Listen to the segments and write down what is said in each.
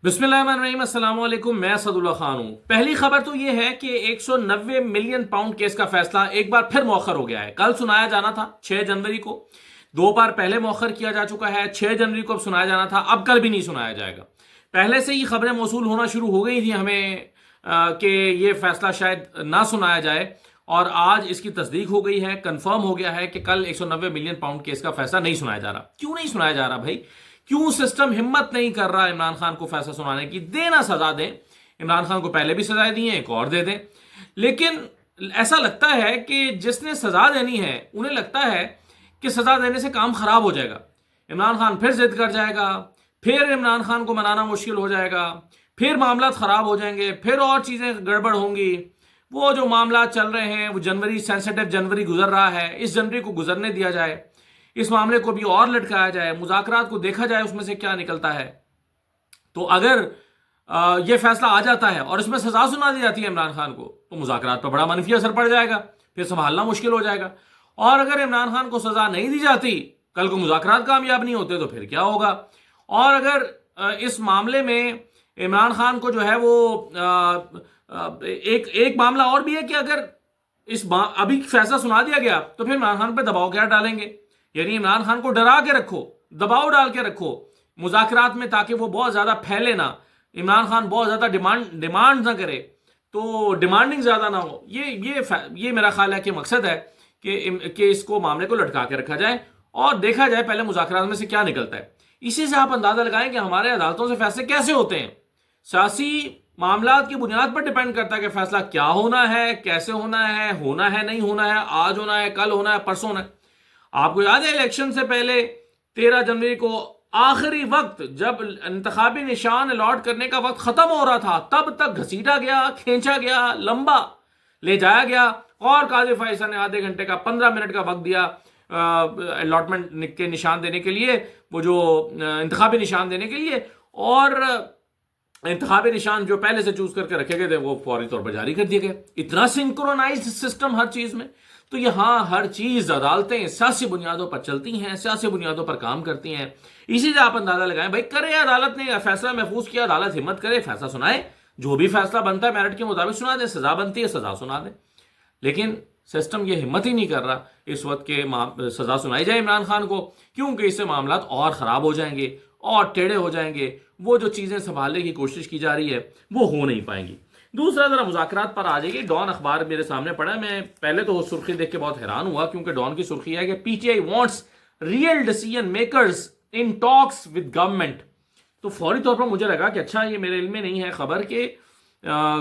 بسم اللہ الرحمن الرحیم، السلام علیکم۔ میں اسد اللہ خان ہوں۔ پہلی خبر تو یہ ہے کہ 190 ملین پاؤنڈ کیس کا فیصلہ ایک بار پھر مؤخر ہو گیا ہے۔ کل سنایا جانا تھا 6 جنوری کو، 2 بار پہلے مؤخر کیا جا چکا ہے۔ 6 جنوری کو اب سنایا جانا تھا، اب کل بھی نہیں سنایا جائے گا۔ پہلے سے ہی خبریں موصول ہونا شروع ہو گئی تھی ہمیں کہ یہ فیصلہ شاید نہ سنایا جائے، اور آج اس کی تصدیق ہو گئی ہے، کنفرم ہو گیا ہے کہ کل 190 ملین پاؤنڈ کیس کا فیصلہ نہیں سنایا جا رہا۔ کیوں نہیں سنایا جا رہا بھائی؟ کیوں سسٹم ہمت نہیں کر رہا عمران خان کو فیصلہ سنانے کی؟ دینا سزا دیں، عمران خان کو پہلے بھی سزائیں دی ہیں، ایک اور دے دیں۔ لیکن ایسا لگتا ہے کہ جس نے سزا دینی ہے انہیں لگتا ہے کہ سزا دینے سے کام خراب ہو جائے گا، عمران خان پھر ضد کر جائے گا، پھر عمران خان کو منانا مشکل ہو جائے گا، پھر معاملات خراب ہو جائیں گے، پھر اور چیزیں گڑبڑ ہوں گی۔ وہ جو معاملات چل رہے ہیں، وہ جنوری، سینسیٹیو جنوری گزر رہا ہے، اس جنوری کو گزرنے دیا جائے، اس معاملے کو بھی اور لٹکایا جائے، مذاکرات کو دیکھا جائے اس میں سے کیا نکلتا ہے۔ تو اگر یہ فیصلہ آ جاتا ہے اور اس میں سزا سنا دی جاتی ہے عمران خان کو، تو مذاکرات پر بڑا منفی اثر پڑ جائے گا، پھر سنبھالنا مشکل ہو جائے گا۔ اور اگر عمران خان کو سزا نہیں دی جاتی، کل کو مذاکرات کامیاب نہیں ہوتے، تو پھر کیا ہوگا؟ اور اگر اس معاملے میں عمران خان کو جو ہے وہ ایک معاملہ اور بھی ہے کہ اگر ابھی فیصلہ سنا دیا گیا تو پھر عمران خان پہ دباؤ کیا ڈالیں گے؟ یعنی عمران خان کو ڈرا کے رکھو، دباؤ ڈال کے رکھو مذاکرات میں، تاکہ وہ بہت زیادہ پھیلے نہ، عمران خان بہت زیادہ ڈیمانڈ نہ کرے، تو ڈیمانڈنگ زیادہ نہ ہو۔ یہ میرا خیال ہے کہ مقصد ہے کہ اس کو معاملے کو لٹکا کے رکھا جائے اور دیکھا جائے پہلے مذاکرات میں سے کیا نکلتا ہے۔ اسی سے آپ اندازہ لگائیں کہ ہمارے عدالتوں سے فیصلے کیسے ہوتے ہیں۔ سیاسی معاملات کی بنیاد پر ڈیپینڈ کرتا ہے کہ فیصلہ کیا ہونا ہے، کیسے ہونا ہے نہیں ہونا ہے، آج ہونا ہے، کل ہونا ہے، پرسوں ہونا ہے۔ آپ کو یاد ہے الیکشن سے پہلے 13 جنوری کو آخری وقت جب انتخابی نشان الاٹ کرنے کا وقت ختم ہو رہا تھا، تب تک گھسیٹا گیا، کھینچا گیا، لمبا لے جایا گیا، اور قاضی فیصل نے آدھے گھنٹے کا 15 منٹ کا وقت دیا الاٹمنٹ کے نشان دینے کے لیے، وہ جو انتخابی نشان دینے کے لیے، اور انتخابی نشان جو پہلے سے چوز کر کے رکھے گئے تھے وہ فوری طور پر جاری کر دیے گئے۔ اتنا سنکرونائزڈ سسٹم ہر چیز میں۔ تو یہاں ہر چیز عدالتیں سیاسی بنیادوں پر چلتی ہیں، سیاسی بنیادوں پر کام کرتی ہیں۔ اسی سے آپ اندازہ لگائیں بھائی، کرے عدالت نے فیصلہ محفوظ کیا، عدالت ہمت کرے، فیصلہ سنائے، جو بھی فیصلہ بنتا ہے میرٹ کے مطابق سنا دے، سزا بنتی ہے سزا سنا دے۔ لیکن سسٹم یہ ہمت ہی نہیں کر رہا اس وقت کہ سزا سنائی جائے عمران خان کو، کیونکہ اس سے معاملات اور خراب ہو جائیں گے اور ٹیڑے ہو جائیں گے۔ وہ جو چیزیں سنبھالنے کی کوشش کی جا رہی ہے وہ ہو نہیں پائیں گی۔ دوسرا ذرا مذاکرات پر آ جائیے۔ ڈان اخبار میرے سامنے پڑا ہے، میں پہلے تو سرخی دیکھ کے بہت حیران ہوا، کیونکہ ڈان کی سرخی ہے کہ P T I wants real decision makers in talks with government. تو فوری طور پر مجھے لگا کہ اچھا، یہ میرے علم میں نہیں ہے خبر کہ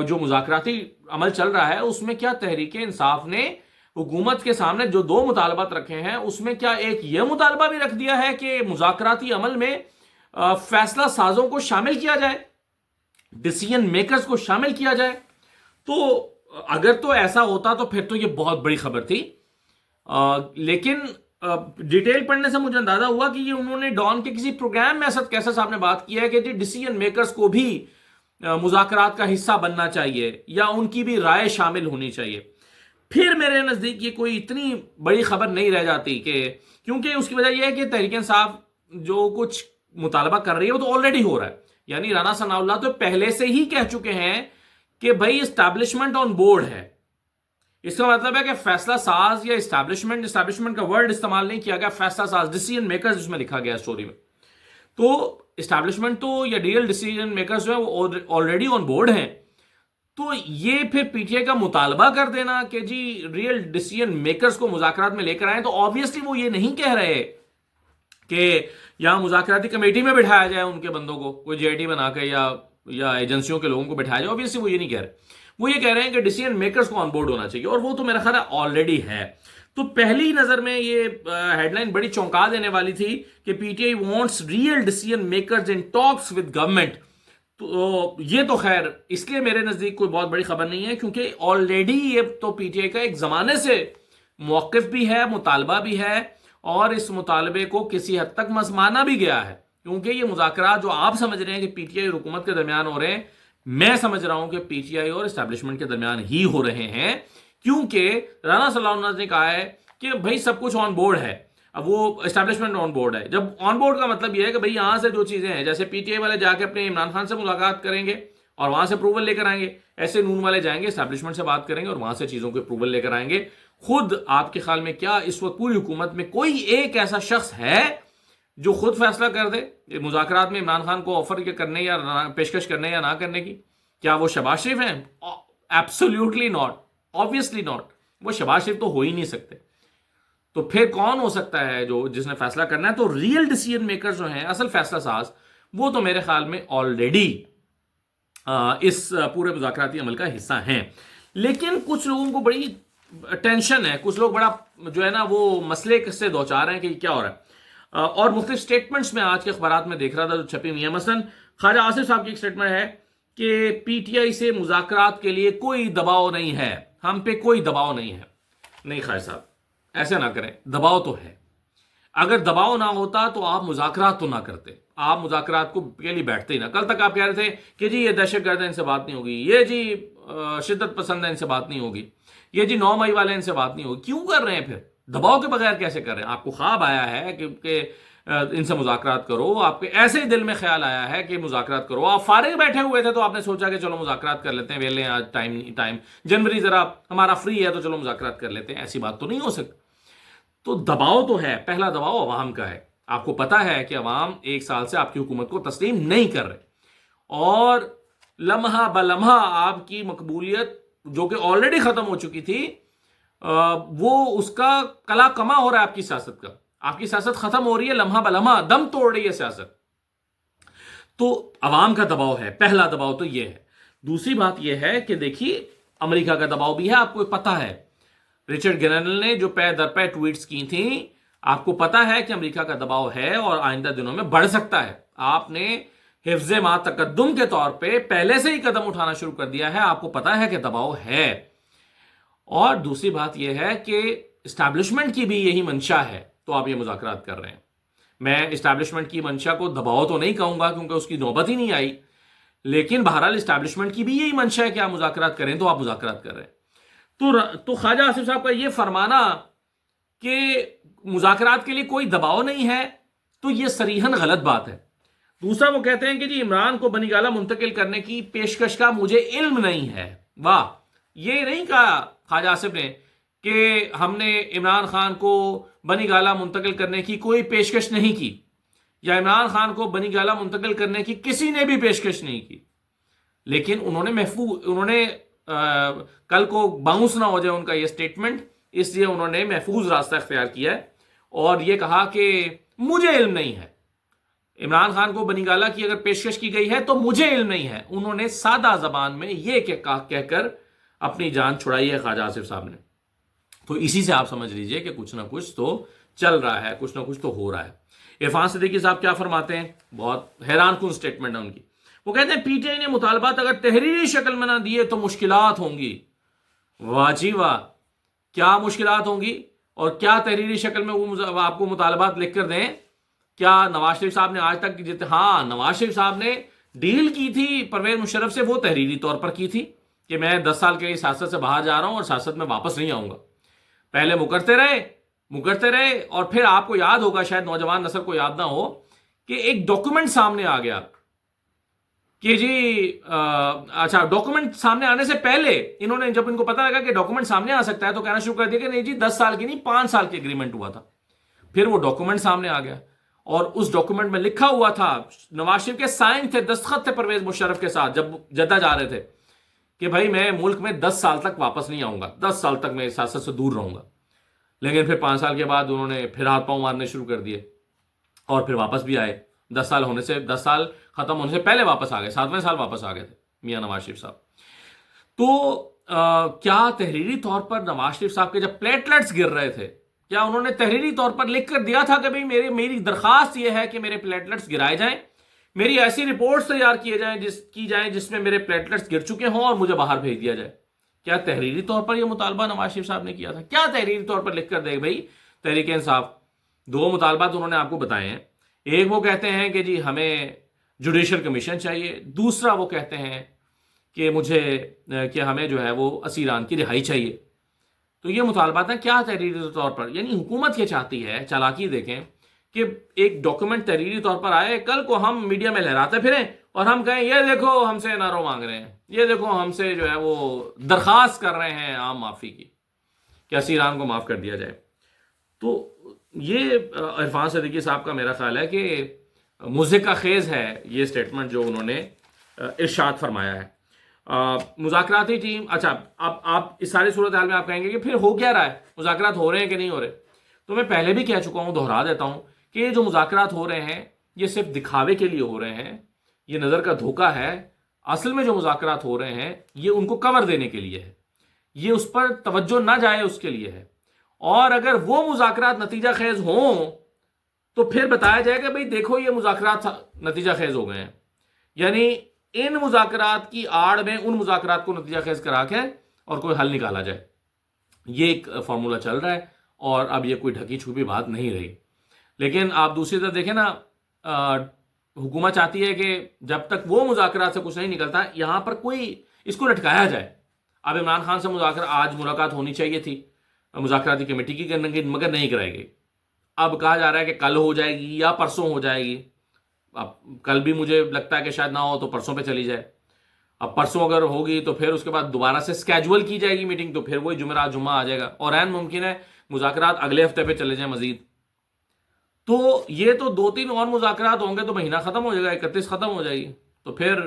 جو مذاکراتی عمل چل رہا ہے اس میں کیا تحریک انصاف نے حکومت کے سامنے جو 2 مطالبات رکھے ہیں، اس میں کیا ایک یہ مطالبہ بھی رکھ دیا ہے کہ مذاکراتی عمل میں فیصلہ سازوں کو شامل کیا جائے، ڈیسیژن میکرز کو شامل کیا جائے۔ تو اگر تو ایسا ہوتا تو پھر تو یہ بہت بڑی خبر تھی، لیکن ڈیٹیل پڑھنے سے مجھے اندازہ ہوا کہ یہ انہوں نے ڈان کے کسی پروگرام میں اسد کیسر صاحب نے بات کی ہے کہ ڈیسیژن میکرز کو بھی مذاکرات کا حصہ بننا چاہیے، یا ان کی بھی رائے شامل ہونی چاہیے۔ پھر میرے نزدیک یہ کوئی اتنی بڑی خبر نہیں رہ جاتی، کیونکہ اس کی وجہ یہ ہے کہ تحریک انصاف جو کچھ مطالبہ کر رہی ہے وہ تو آلریڈی ہو رہا ہے۔ یعنی رانا ثناء اللہ تو پہلے سے ہی کہہ چکے ہیں کہ بھائی اسٹیبلشمنٹ آن بورڈ ہے۔ اس کا مطلب ہے کہ فیصلہ ساز یا اسٹیبلشمنٹ کا ورڈ استعمال نہیں کیا گیا، فیصلہ ساز، ڈیسیژن میکرز اس میں لکھا گیا اسٹوری میں۔ تو اسٹیبلشمنٹ تو یا ریئل ڈیسیژن میکرز جو ہیں وہ آلریڈی آن بورڈ ہیں۔ تو یہ پھر پی ٹی آئی کا مطالبہ کر دینا کہ جی ریئل ڈیسیژن میکرز کو مذاکرات میں لے کر آئیں، تو آبویسلی وہ یہ نہیں کہہ رہے کہ یہاں مذاکراتی کمیٹی میں بٹھایا جائے ان کے بندوں کو، کوئی جے آئی ٹی بنا کے یا ایجنسیوں کے لوگوں کو بٹھایا جائے۔ آبویسلی وہ یہ نہیں کہہ رہے، وہ یہ کہہ رہے ہیں کہ ڈیسیژن میکرز کو آن بورڈ ہونا چاہیے، اور وہ تو میرا خیال ہے آلریڈی ہے۔ تو پہلی نظر میں یہ ہیڈ لائن بڑی چونکا دینے والی تھی کہ P T I wants real decision makers in talks with government. تو یہ تو خیر اس لیے میرے نزدیک کوئی بہت بڑی خبر نہیں ہے، کیونکہ آلریڈی یہ تو پی ٹی آئی کا ایک زمانے سے موقف بھی ہے، مطالبہ بھی ہے، اور اس مطالبے کو کسی حد تک مانا بھی گیا ہے۔ کیونکہ یہ مذاکرات جو آپ سمجھ رہے ہیں کہ پی ٹی آئی اور حکومت کے درمیان ہو رہے ہیں، میں سمجھ رہا ہوں کہ پی ٹی آئی اور اسٹیبلشمنٹ کے درمیان ہی ہو رہے ہیں، کیونکہ رانا صلی اللہ علیہ وسلم نے کہا ہے کہ بھائی سب کچھ آن بورڈ ہے، اب وہ اسٹیبلشمنٹ آن بورڈ ہے. جب آن بورڈ کا مطلب یہ ہے کہ بھئی یہاں سے جو چیزیں ہیں، جیسے پی ٹی آئی والے جا کے اپنے عمران خان سے ملاقات کریں گے اور وہاں سے اپروول لے کر آئیں گے، ایسے نون والے جائیں گے اسٹیبلشمنٹ سے بات کریں گے اور وہاں سے چیزوں کے اپروول لے کر آئیں گے. خود آپ کے خیال میں کیا اس وقت پوری حکومت میں کوئی ایک ایسا شخص ہے جو خود فیصلہ کر دے مذاکرات میں عمران خان کو آفر کرنے یا پیشکش کرنے یا نہ کرنے کی؟ کیا وہ شہباز شریف ہیں؟ Absolutely not, obviously not. وہ شہباز شریف تو ہو ہی نہیں سکتے. تو پھر کون ہو سکتا ہے جس نے فیصلہ کرنا ہے؟ تو ریئل ڈیسیژن میکر جو ہیں، اصل فیصلہ ساز، وہ تو میرے خیال میں آلریڈی اس پورے مذاکراتی عمل کا حصہ ہیں. لیکن کچھ لوگوں کو بڑی ٹینشن ہے، کچھ لوگ بڑا جو ہے نا وہ مسئلے سے دوچار ہیں کہ کیا ہو رہا ہے. اور مختلف سٹیٹمنٹس میں آج کے اخبارات میں دیکھ رہا تھا جو چھپی ہوئی ہیں. مثلا خواجہ آصف صاحب کی ایک سٹیٹمنٹ ہے کہ پی ٹی آئی سے مذاکرات کے لیے کوئی دباؤ نہیں ہے، ہم پہ کوئی دباؤ نہیں ہے. نہیں خواجہ صاحب، ایسے نہ کریں. دباؤ تو ہے. اگر دباؤ نہ ہوتا تو آپ مذاکرات تو نہ کرتے، آپ مذاکرات کو کے لیے بیٹھتے ہی نہ. کل تک آپ کہہ رہے تھے کہ جی یہ دہشت گرد ہیں، ان سے بات نہیں ہوگی، یہ جی شدت پسند ہیں، ان سے بات نہیں ہوگی، یہ جی 9 مئی والے ان سے بات نہیں ہوگی. کیوں کر رہے ہیں پھر؟ دباؤ کے بغیر کیسے کر رہے ہیں؟ آپ کو خواب آیا ہے کہ ان سے مذاکرات کرو، آپ کے ایسے ہی دل میں خیال آیا ہے کہ مذاکرات کرو، آپ فارغ بیٹھے ہوئے تھے تو آپ نے سوچا کہ چلو مذاکرات کر لیتے ہیں، ویلے آج ٹائم جنوری ذرا ہمارا فری ہے تو چلو مذاکرات کر لیتے ہیں. ایسی بات تو نہیں ہو سکتی. تو دباؤ تو ہے. پہلا دباؤ عوام کا ہے. آپ کو پتا ہے کہ عوام 1 سال سے آپ کی حکومت کو تسلیم نہیں کر رہے، اور لمحہ بلمحہ آپ کی مقبولیت جو کہ آلریڈی ختم ہو چکی تھی، وہ اس کا کلا کما ہو رہا ہے. آپ کی سیاست کا، آپ کی سیاست ختم ہو رہی ہے، لمحہ بلمحہ دم توڑ رہی ہے سیاست. تو عوام کا دباؤ ہے. پہلا دباؤ تو یہ ہے. دوسری بات یہ ہے کہ دیکھیے امریکہ کا دباؤ بھی ہے. آپ کو پتا ہے رچرڈ گرینل نے جو پے در پے ٹویٹس کی تھیں، آپ کو پتا ہے کہ امریکہ کا دباؤ ہے اور آئندہ دنوں میں بڑھ سکتا ہے. آپ نے حفظ ما تقدم کے طور پہ پہلے سے ہی قدم اٹھانا شروع کر دیا ہے. آپ کو پتا ہے کہ دباؤ ہے. اور دوسری بات یہ ہے کہ اسٹیبلشمنٹ کی بھی یہی منشا ہے تو آپ یہ مذاکرات کر رہے ہیں. میں اسٹیبلشمنٹ کی منشا کو دباؤ تو نہیں کہوں گا کیونکہ اس کی نوبت ہی نہیں آئی، لیکن بہرحال اسٹیبلشمنٹ کی بھی یہی منشا ہے کہ آپ مذاکرات کریں تو آپ مذاکرات کر رہے ہیں. تو خواجہ آصف صاحب کا یہ فرمانا کہ مذاکرات کے لیے کوئی دباؤ نہیں ہے تو یہ صریحاً غلط بات ہے. دوسرا وہ کہتے ہیں کہ جی عمران کو بنی گالہ منتقل کرنے کی پیشکش کا مجھے علم نہیں ہے. واہ، یہ نہیں کہا خواجہ آصف نے کہ ہم نے عمران خان کو بنی گالہ منتقل کرنے کی کوئی پیشکش نہیں کی، یا عمران خان کو بنی گالہ منتقل کرنے کی کسی نے بھی پیشکش نہیں کی. لیکن انہوں نے کل کو باؤنس نہ ہو جائے ان کا یہ سٹیٹمنٹ، اس لیے انہوں نے محفوظ راستہ اختیار کیا ہے اور یہ کہا کہ مجھے علم نہیں ہے. عمران خان کو بنی گالہ کی اگر پیشکش کی گئی ہے تو مجھے علم نہیں ہے. انہوں نے سادہ زبان میں یہ کہہ کر اپنی جان چھڑائی ہے خواجہ آصف صاحب نے. تو اسی سے آپ سمجھ لیجئے کہ کچھ نہ کچھ تو چل رہا ہے، کچھ نہ کچھ تو ہو رہا ہے. عرفان صدیقی صاحب کیا فرماتے ہیں؟ بہت حیران کن سٹیٹمنٹ ہے ان کی. وہ کہتے ہیں پی ٹی آئی نے مطالبات اگر تحریری شکل میں نہ دیے تو مشکلات ہوں گی. واہ جی واہ، کیا مشکلات ہوں گی اور کیا تحریری شکل میں وہ آپ کو مطالبات لکھ کر دیں؟ کیا نواز شریف صاحب نے آج تک ہاں نواز شریف صاحب نے ڈیل کی تھی پرویز مشرف سے، وہ تحریری طور پر کی تھی کہ میں 10 سال کے لیے سیاست سے باہر جا رہا ہوں اور سیاست میں واپس نہیں آؤں گا. پہلے مکرتے رہے اور پھر آپ کو یاد ہوگا، شاید نوجوان نسل کو یاد نہ ہو، کہ ایک ڈاکومنٹ سامنے آ گیا کہ جی اچھا ڈاکومنٹ سامنے آنے سے پہلے انہوں نے جب ان کو پتا لگا کہ ڈاکومنٹ سامنے آ سکتا ہے تو کہنا شروع کر دیا کہ نہیں جی 10 سال کی نہیں 5 سال کی اگریمنٹ ہوا تھا. پھر وہ ڈاکومنٹ سامنے آ گیا اور اس ڈاکومنٹ میں لکھا ہوا تھا، نواز شریف کے سائن تھے، دستخط تھے پرویز مشرف کے ساتھ جب جدہ جا رہے تھے کہ بھائی میں ملک میں 10 سال تک واپس نہیں آؤں گا، 10 سال تک میں سیاست سے دور رہوں گا. لیکن پھر 5 سال کے بعد انہوں نے پھر ہاتھ پاؤں مارنے شروع کر دیے اور پھر واپس بھی آئے. 10 سال ختم ہونے سے پہلے واپس آ گئے، 7ویں سال واپس آ گئے تھے میاں نواز شریف صاحب. تو کیا تحریری طور پر نواز شریف صاحب کے جب پلیٹلیٹس گر رہے تھے، کیا انہوں نے تحریری طور پر لکھ کر دیا تھا کہ بھئی میری درخواست یہ ہے کہ میرے پلیٹلیٹس گرائے جائیں، میری ایسی رپورٹس تیار کی جائیں جس میں میرے پلیٹلیٹس گر چکے ہوں اور مجھے باہر بھیج دیا جائے؟ کیا تحریری طور پر یہ مطالبہ نواز شریف صاحب نے کیا تھا؟ کیا تحریری طور پر لکھ کر دے بھائی تحریک انصاف؟ 2 مطالبات انہوں نے آپ کو بتائے ہیں. ایک وہ کہتے ہیں کہ جی ہمیں جوڈیشل کمیشن چاہیے، دوسرا وہ کہتے ہیں کہ ہمیں جو ہے وہ اسیران کی رہائی چاہیے. تو یہ مطالبات ہیں کیا تحریری طور پر، یعنی حکومت کیا چاہتی ہے، چالاکی دیکھیں کہ ایک ڈاکومنٹ تحریری طور پر آئے، کل کو ہم میڈیا میں لہراتے پھریں اور ہم کہیں یہ دیکھو ہم سے NRO مانگ رہے ہیں، یہ دیکھو ہم سے جو ہے وہ درخواست کر رہے ہیں عام معافی کی کہ اسیران کو معاف کر دیا جائے۔ تو یہ عرفان صدیقی صاحب کا میرا خیال ہے کہ مضحکہ خیز ہے یہ سٹیٹمنٹ جو انہوں نے ارشاد فرمایا ہے۔ مذاکراتی ٹیم، اچھا اب آپ اس ساری صورتحال میں آپ کہیں گے کہ پھر ہو کیا رہا ہے، مذاکرات ہو رہے ہیں کہ نہیں ہو رہے؟ تو میں پہلے بھی کہہ چکا ہوں، دہرا دیتا ہوں کہ یہ جو مذاکرات ہو رہے ہیں یہ صرف دکھاوے کے لیے ہو رہے ہیں، یہ نظر کا دھوکہ ہے۔ اصل میں جو مذاکرات ہو رہے ہیں یہ ان کو کور دینے کے لیے ہے، یہ اس پر توجہ نہ جائے اس کے لیے ہے، اور اگر وہ مذاکرات نتیجہ خیز ہوں تو پھر بتایا جائے کہ بھئی دیکھو یہ مذاکرات نتیجہ خیز ہو گئے ہیں، یعنی ان مذاکرات کی آڑ میں ان مذاکرات کو نتیجہ خیز کرا کے اور کوئی حل نکالا جائے۔ یہ ایک فارمولہ چل رہا ہے اور اب یہ کوئی ڈھکی چھپی بات نہیں رہی۔ لیکن آپ دوسری طرف دیکھیں نا، حکومت چاہتی ہے کہ جب تک وہ مذاکرات سے کچھ نہیں نکلتا یہاں پر کوئی اس کو لٹکایا جائے۔ اب عمران خان سے آج ملاقات ہونی چاہیے تھی مذاکراتی کمیٹی کی کرنے کی، مگر نہیں کرائی گئی۔ اب کہا جا رہا ہے کہ کل ہو جائے گی یا پرسوں ہو جائے گی۔ اب کل بھی مجھے لگتا ہے کہ شاید نہ ہو تو پرسوں پہ چلی جائے۔ اب پرسوں اگر ہوگی تو پھر اس کے بعد دوبارہ سے اسکیجول کی جائے گی میٹنگ، تو پھر وہی جمعرات جمعہ آ جائے گا، اور عین ممکن ہے مذاکرات اگلے ہفتے پہ چلے جائیں مزید۔ تو یہ تو 2-3 اور مذاکرات ہوں گے تو مہینہ ختم ہو جائے گا، 31 ختم ہو جائے گی۔ تو پھر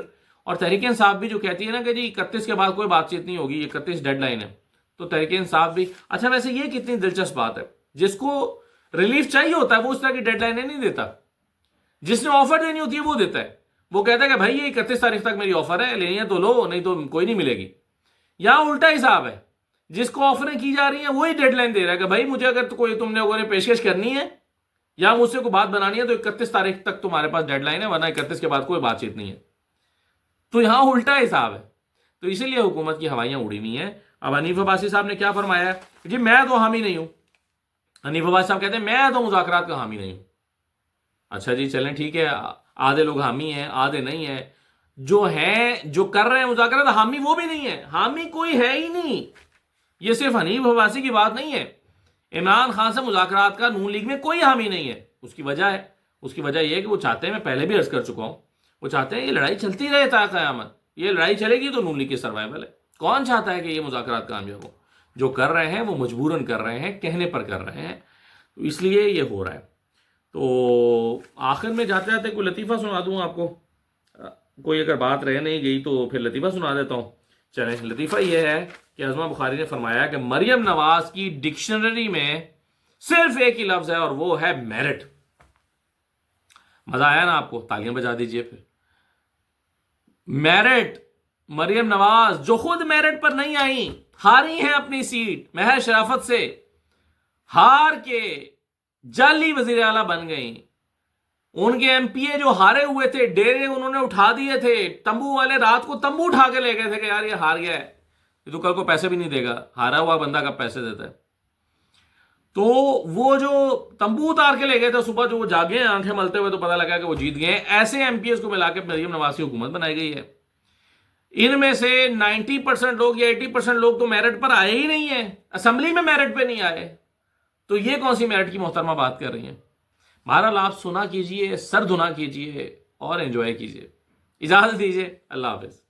اور تحریک انصاف بھی جو کہتی ہے نا کہ جی 31 کے بعد کوئی بات چیت نہیں ہوگی، 31 ڈیڈ لائن ہے، تو تحریک انصاف بھی، اچھا ویسے یہ کتنی دلچسپ بات ہے، جس کو ریلیف چاہیے ہوتا ہے وہ اس طرح کی ڈیڈ لائنیں نہیں دیتا، جس نے آفر دینی ہوتی ہے وہ دیتا ہے، وہ کہتا ہے کہ بھائی یہ 31 تاریخ تک میری آفر ہے، لینی ہے تو لو نہیں تو کوئی نہیں ملے گی۔ یہاں الٹا حساب ہے، جس کو آفریں کی جا رہی ہیں وہی ڈیڈ لائن دے رہا ہے کہ بھائی مجھے اگر کوئی تم نے اگر پیشکش کرنی ہے یا مجھ سے کوئی بات بنانی ہے تو 31 تاریخ تک تمہارے پاس ڈیڈ لائن ہے، ورنہ 31 کے بعد کوئی بات چیت نہیں ہے۔ تو یہاں الٹا حساب ہے، تو اسی لیے حکومت کی ہوائیاں اڑی ہوئی ہیں۔ اب حنیف عباسی صاحب نے کیا فرمایا ہے، جی میں تو حامی نہیں ہوں۔ حنیف عباسی صاحب کہتے ہیں میں تو مذاکرات کا حامی نہیں ہوں۔ اچھا جی چلیں ٹھیک ہے، آدھے لوگ حامی ہیں آدھے نہیں ہیں، جو ہیں جو کر رہے ہیں مذاکرات حامی وہ بھی نہیں ہے، حامی کوئی ہے ہی نہیں۔ یہ صرف حنیف عباسی کی بات نہیں ہے، عمران خان سے مذاکرات کا نون لیگ میں کوئی حامی نہیں ہے۔ اس کی وجہ ہے، اس کی وجہ یہ ہے کہ وہ چاہتے ہیں، میں پہلے بھی عرض کر چکا ہوں، وہ چاہتے ہیں یہ لڑائی چلتی رہے تا قیامت، یہ لڑائی چلے گی تو نون لیگ کی سروائیول ہے۔ کون چاہتا ہے کہ یہ مذاکرات کامیاب ہو؟ جو کر رہے ہیں وہ مجبوراً کر رہے ہیں، کہنے پر کر رہے ہیں، تو اس لیے یہ ہو رہا ہے۔ تو آخر میں جاتے جاتے کوئی لطیفہ سنا دوں آپ کو، کوئی اگر بات رہ نہیں گئی تو پھر لطیفہ سنا دیتا ہوں۔ چلیں، لطیفہ یہ ہے کہ عظمہ بخاری نے فرمایا کہ مریم نواز کی ڈکشنری میں صرف ایک ہی لفظ ہے اور وہ ہے میرٹ۔ مزہ آیا نا آپ کو؟ تالیاں بجا دیجئے پھر۔ میرٹ، مریم نواز جو خود میرٹ پر نہیں آئیں، ہاری ہیں اپنی سیٹ محض شرافت سے، ہار کے جعلی وزیر اعلیٰ بن گئیں۔ ان کے ایم پی اے جو ہارے ہوئے تھے ڈیرے انہوں نے اٹھا دیے تھے، تمبو والے رات کو تمبو اٹھا کے لے گئے تھے کہ یار یہ ہار گیا ہے، یہ تو کل کو پیسے بھی نہیں دے گا، ہارا ہوا بندہ کب پیسے دیتا ہے۔ تو وہ جو تمبو اتار کے لے گئے تھے صبح جو وہ جاگے ہیں آنکھیں ملتے ہوئے تو پتہ لگا کہ وہ جیت گئے ہیں، ایسے ایم پی ایس کو ملا کے مریم نواز کی حکومت بنائی گئی ہے۔ ان میں سے 90% لوگ یا 80% لوگ تو میرٹ پر آئے ہی نہیں ہیں، اسمبلی میں میرٹ پہ نہیں آئے، تو یہ کون سی میرٹ کی محترمہ بات کر رہی ہیں؟ بہرحال آپ سنا کیجئے، سر دھنا کیجئے اور انجوائے کیجئے۔ اجازت دیجئے، اللہ حافظ۔